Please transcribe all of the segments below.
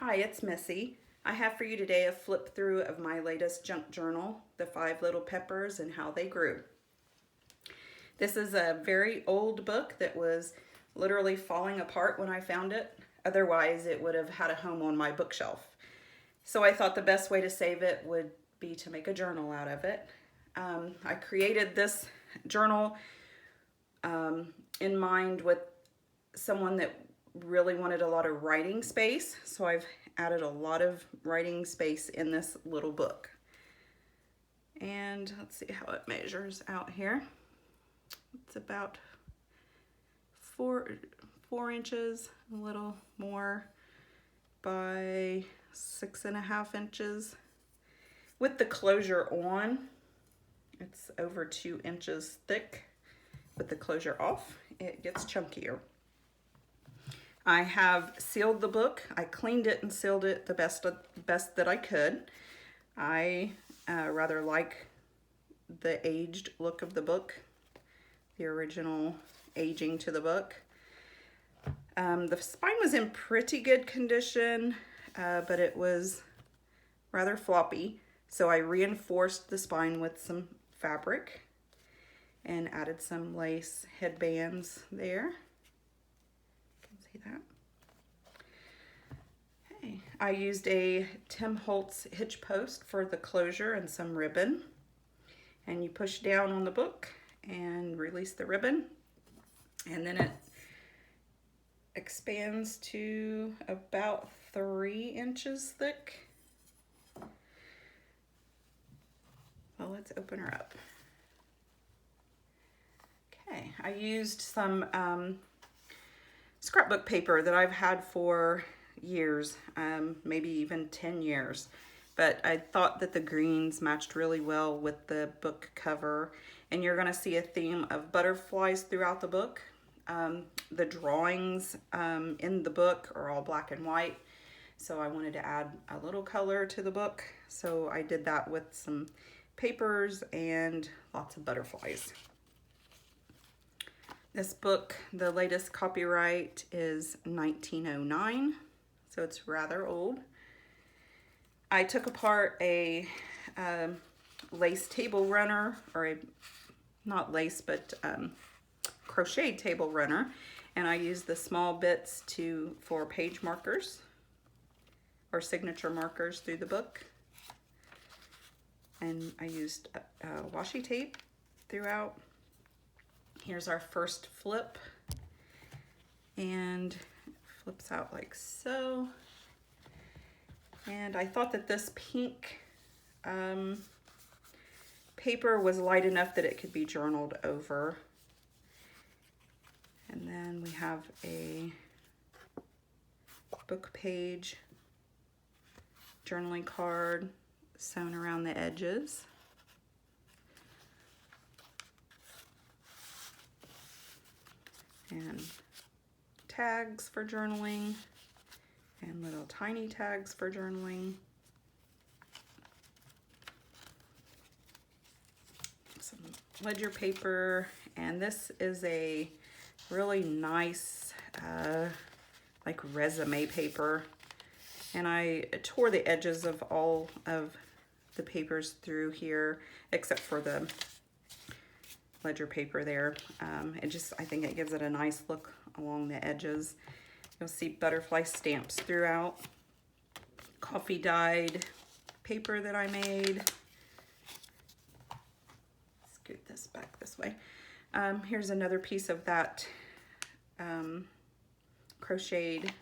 Hi, it's Missy. I have for you today a flip through of my latest junk journal, The 5 Little Peppers and How They Grew. This is a very old book that was literally falling apart when I found it. Otherwise, it would have had a home on my bookshelf. So I thought the best way to save it would be to make a journal out of it. I created this journal in mind with someone that really wanted a lot of writing space, so I've added a lot of writing space in this little book. And let's see how it measures out here. It's about four inches, a little more, by 6.5 inches. With the closure on, it's over 2 inches thick. With the closure off, it gets chunkier. I have sealed the book. I cleaned it and sealed it the best that I could. I rather like the aged look of the book, the original aging to the book. The spine was in pretty good condition, but it was rather floppy. So I reinforced the spine with some fabric and added some lace headbands there. See that? Okay. I used a Tim Holtz hitch post for the closure and some ribbon. And you push down on the book and release the ribbon. And then it expands to about 3 inches thick. Well, let's open her up. Okay, I used some scrapbook paper that I've had for years, maybe even 10 years. But I thought that the greens matched really well with the book cover. And you're gonna see a theme of butterflies throughout the book. The drawings in the book are all black and white. So I wanted to add a little color to the book. So I did that with some papers and lots of butterflies. This book, the latest copyright is 1909, so it's rather old. I took apart a lace table runner, or not lace, but crocheted table runner, and I used the small bits for page markers or signature markers through the book. And I used washi tape throughout. Here's our first flip, and it flips out like so. And I thought that this pink paper was light enough that it could be journaled over. And then we have a book page journaling card sewn around the edges. And tags for journaling, and little tiny tags for journaling. Some ledger paper, and this is a really nice like resume paper. And I tore the edges of all of the papers through here, except for the ledger paper there. I think it gives it a nice look along the edges. You'll see butterfly stamps throughout. Coffee dyed paper that I made. Scoot this back this way. Here's another piece of that crocheted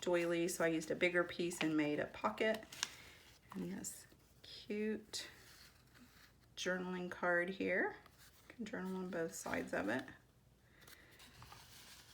doily. So I used a bigger piece and made a pocket. And this cute journaling card here. Journal on both sides of it.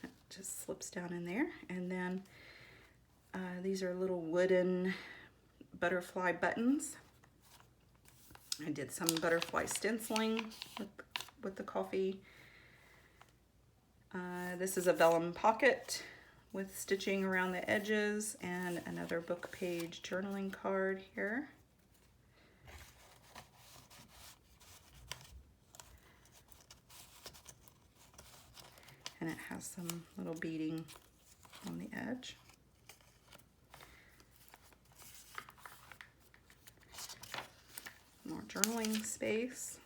It just slips down in there. And then these are little wooden butterfly buttons. I did some butterfly stenciling with the coffee. This is a vellum pocket with stitching around the edges, and another book page journaling card here. And it has some little beading on the edge. journaling space.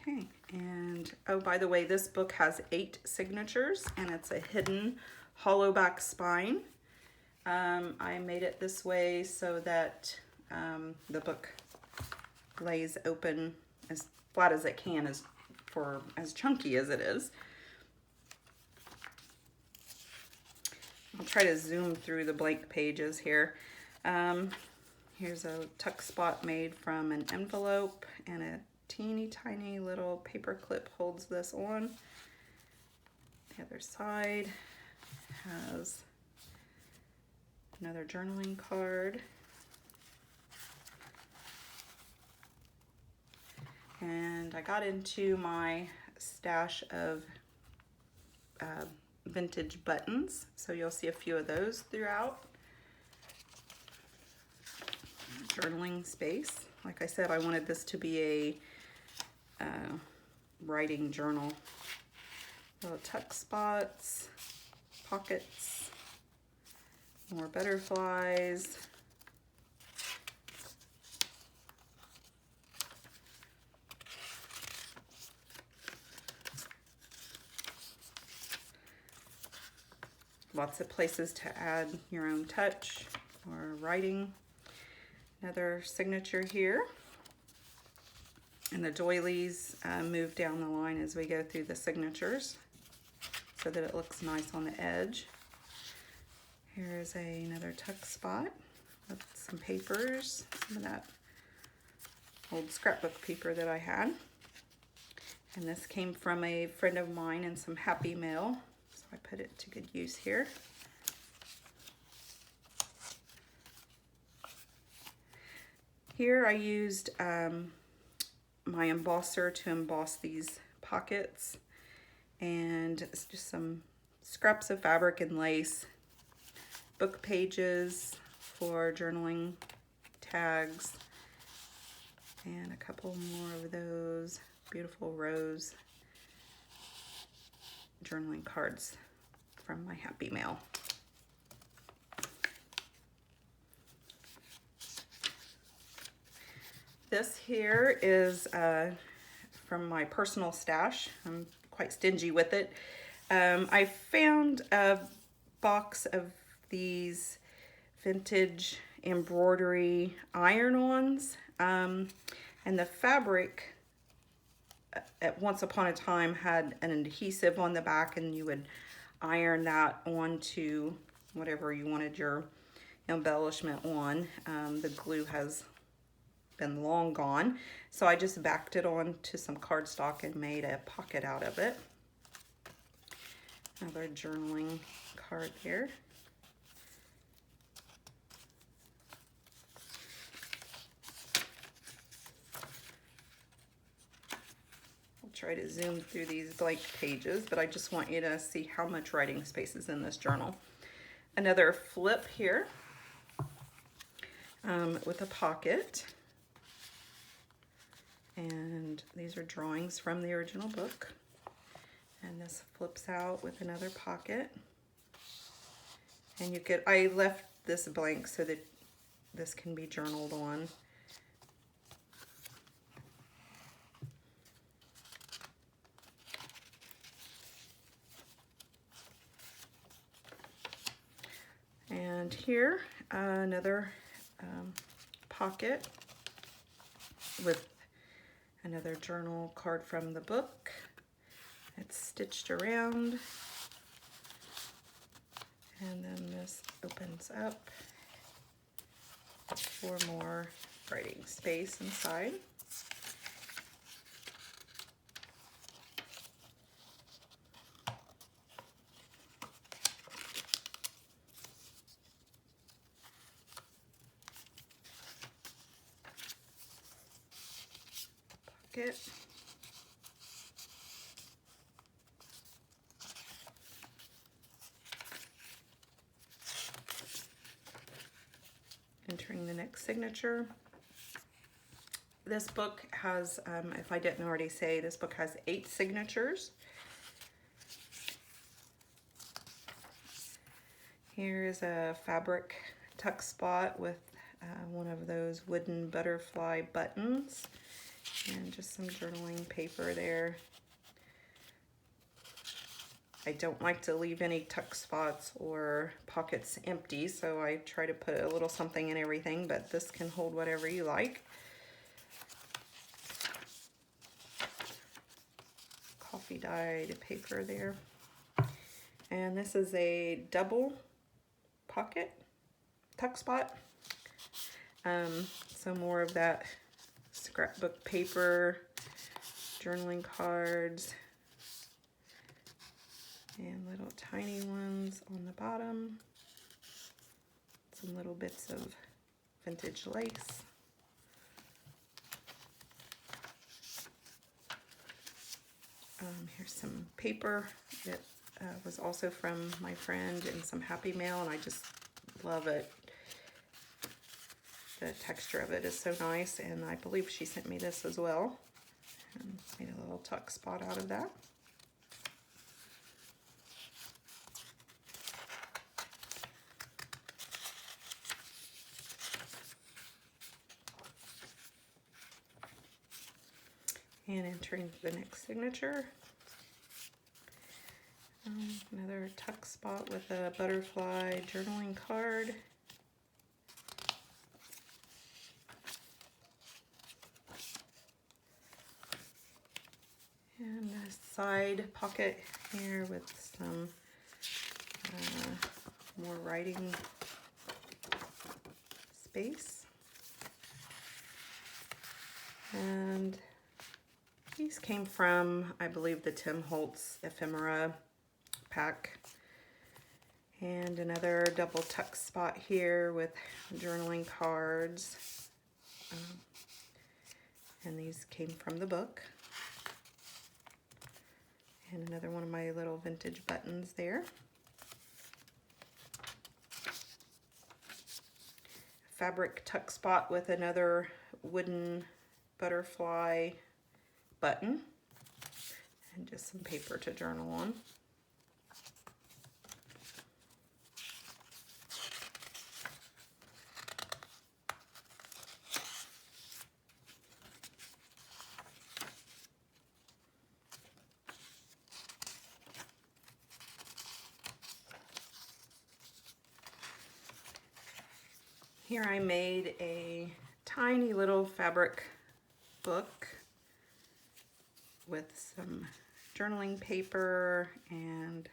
Okay, and oh, by the way, this book has 8 signatures and it's a hidden hollow back spine. I made it this way so that the book lays open as flat as it can, as chunky as it is. I'll try to zoom through the blank pages here. Here's a tuck spot made from an envelope, and a teeny tiny little paper clip holds this on. The other side has another journaling card. And I got into my stash of vintage buttons, so you'll see a few of those throughout. Journaling space. Like I said, I wanted this to be a writing journal. Little tuck spots, pockets, more butterflies. Lots of places to add your own touch or writing. Another signature here. And the doilies move down the line as we go through the signatures so that it looks nice on the edge. Here's another tuck spot with some papers, some of that old scrapbook paper that I had. And this came from a friend of mine in some Happy Mail, so I put it to good use here. Here I used my embosser to emboss these pockets, and it's just some scraps of fabric and lace, book pages for journaling tags, and a couple more of those beautiful rose journaling cards from my Happy Mail. This here is from my personal stash. I'm quite stingy with it. I found a box of these vintage embroidery iron-ons, and the fabric at once upon a time had an adhesive on the back, and you would iron that onto whatever you wanted your embellishment on. The glue has been long gone, so I just backed it on to some cardstock and made a pocket out of it. Another journaling card here. I'll try to zoom through these blank pages, but I just want you to see how much writing space is in this journal. Another flip here with a pocket. And these are drawings from the original book. And this flips out with another pocket. And you could, I left this blank so that this can be journaled on. And here, another pocket with another journal card from the book. It's stitched around. And then this opens up for more writing space inside. Pocket. Entering the next signature. This book has, if I didn't already say, this book has 8 signatures. Here is a fabric tuck spot with one of those wooden butterfly buttons and just some journaling paper there. I don't like to leave any tuck spots or pockets empty, so I try to put a little something in everything, but this can hold whatever you like. Coffee dyed paper there. And this is a double pocket tuck spot. So more of that scrapbook paper, journaling cards, and little tiny ones on the bottom. Some little bits of vintage lace. Here's some paper that was also from my friend and some Happy Mail, and I just love it. The texture of it is so nice, and I believe she sent me this as well. And made a little tuck spot out of that. And entering the next signature. Another tuck spot with a butterfly journaling card. And a side pocket here with some more writing space. And these came from, I believe, the Tim Holtz ephemera pack. And another double tuck spot here with journaling cards. And these came from the book. And another one of my little vintage buttons there. Fabric tuck spot with another wooden butterfly button. And just some paper to journal on. Here I made a tiny little fabric book with some journaling paper and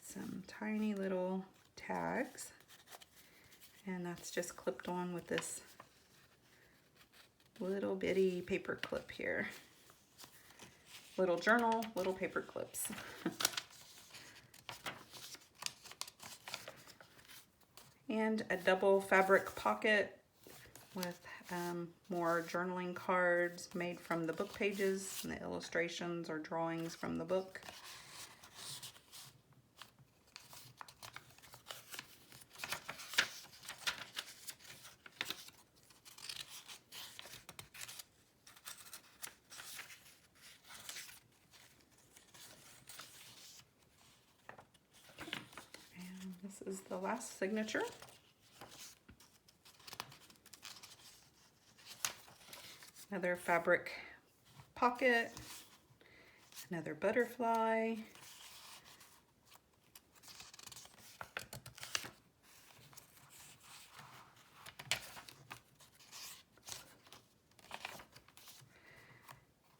some tiny little tags, and that's just clipped on with this little bitty paper clip here. Little journal, little paper clips. And a double fabric pocket with more journaling cards made from the book pages, and the illustrations or drawings from the book. And this is the last signature. Another fabric pocket, another butterfly,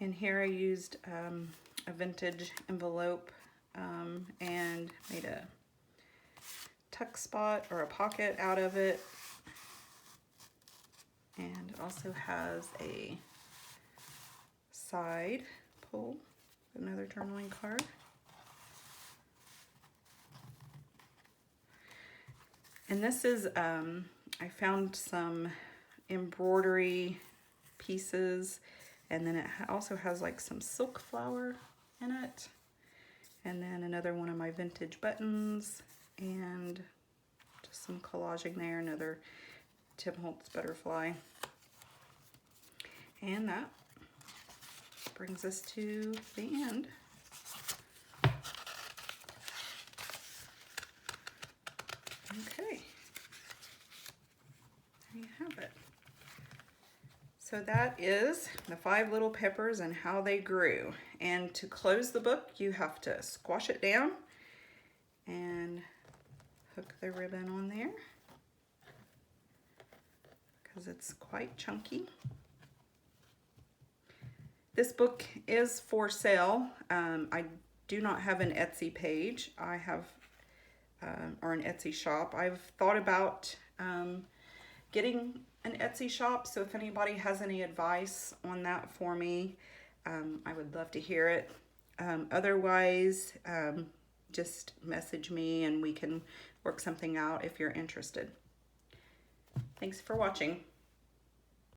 and here I used a vintage envelope and made a tuck spot or a pocket out of it. And it also has a side pull, another journaling card. And this is, I found some embroidery pieces, and then it also has like some silk flower in it. And then another one of my vintage buttons, and just some collaging there, another Tim Holtz butterfly. And that brings us to the end. So that is the 5 Little Peppers and how they grew. And to close the book, you have to squash it down and hook the ribbon on there because it's quite chunky. This book is for sale. I do not have an Etsy page. I have, or an Etsy shop. I've thought about getting an Etsy shop, so if anybody has any advice on that for me, I would love to hear it. Otherwise, just message me and we can work something out if you're interested. Thanks for watching.